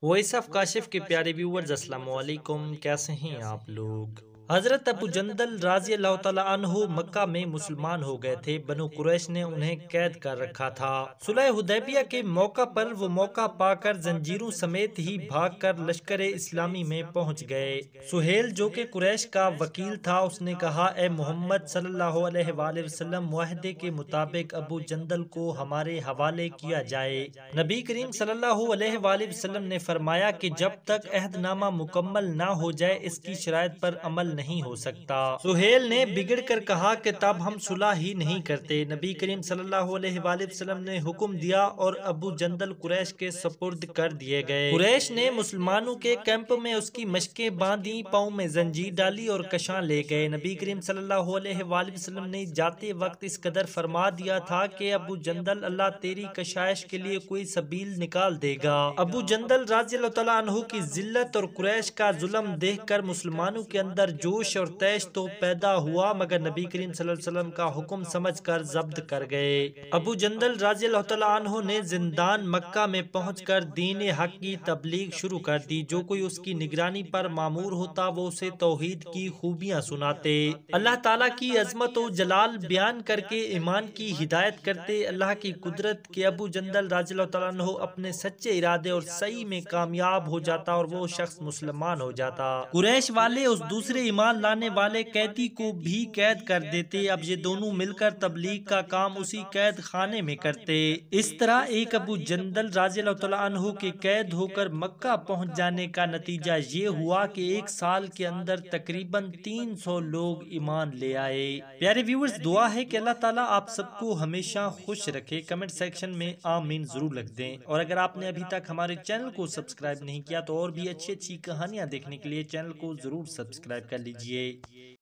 Voice of Kashif کے پیارے viewers, السلام علیکم، کیسے ہیں آپ لوگ؟ حضرت ابو جندل رضی اللہ تعالیٰ عنہ مکہ میں مسلمان ہو گئے تھے۔ بنو قریش نے انہیں قید کر رکھا تھا۔ صلح حدیبیہ کے موقع پر وہ موقع پا کر زنجیروں سمیت ہی بھاگ کر لشکر اسلامی میں پہنچ گئے۔ سہیل جو کہ قریش کا وکیل تھا، اس نے کہا، اے محمد صلی اللہ علیہ وآلہ وسلم، معاہدے کے مطابق ابو جندل کو ہمارے حوالے کیا جائے۔ نبی کریم صلی اللہ علیہ وآلہ وسلم نے فرمایا کہ جب تک عہد نامہ مکمل نہ ہو جائے اس کی شرائط پر عمل نہیں ہو سکتا۔ سہیل نے بگڑ کر کہا کہ تب ہم صلح ہی نہیں کرتے۔ نبی کریم صلی اللہ علیہ وآلہ وسلم نے حکم دیا اور ابو جندل قریش کے سپرد کر دیے گئے۔ قریش نے مسلمانوں کے کیمپ میں اس کی مشکیں باندھی، پاؤں میں زنجیر ڈالی اور کشاں لے گئے۔ نبی کریم صلی اللہ علیہ وآلہ وسلم نے جاتے وقت اس قدر فرما دیا تھا کہ ابو جندل، اللہ تیری کشائش کے لیے کوئی سبیل نکال دے گا۔ ابو جندل رضی اللہ تعالیٰ عنہ کی ذلت اور قریش کا ظلم دیکھ کر مسلمانوں کے اندر جوش اور تیش تو پیدا ہوا، مگر نبی کریم صلی اللہ علیہ وسلم کا حکم سمجھ کر ضبط کر گئے۔ ابو جندل رضی اللہ تعالیٰ عنہ نے زندان مکہ میں پہنچ کر دین حق کی تبلیغ شروع کر دی۔ جو کوئی اس کی نگرانی پر مامور ہوتا وہ اسے توحید کی خوبیاں سناتے، اللہ تعالیٰ کی عظمت و جلال بیان کر کے ایمان کی ہدایت کرتے، اللہ کی قدرت کہ ابو جندل رضی اللہ تعالیٰ عنہ اپنے سچے ارادے اور سعی میں کامیاب ہو جاتا اور وہ شخص مسلمان ہو جاتا۔ قریش والے اس دوسرے ایمان لانے والے قیدی کو بھی قید کر دیتے۔ اب یہ دونوں مل کر تبلیغ کا کام اسی قید خانے میں کرتے۔ اس طرح ایک ابو جندل رضی اللہ تعالیٰ عنہ کے قید ہو کر مکہ پہنچ جانے کا نتیجہ یہ ہوا کہ ایک سال کے اندر تقریباً 300 لوگ ایمان لے آئے۔ پیارے ویورز، دعا ہے کہ اللہ تعالیٰ آپ سب کو ہمیشہ خوش رکھے۔ کمنٹ سیکشن میں آمین ضرور لکھ دیں، اور اگر آپ نے ابھی تک ہمارے چینل کو سبسکرائب نہیں کیا تو اور بھی اچھی اچھی کہانیاں دیکھنے کے لیے چینل کو ضرور سبسکرائب کر لیجئے۔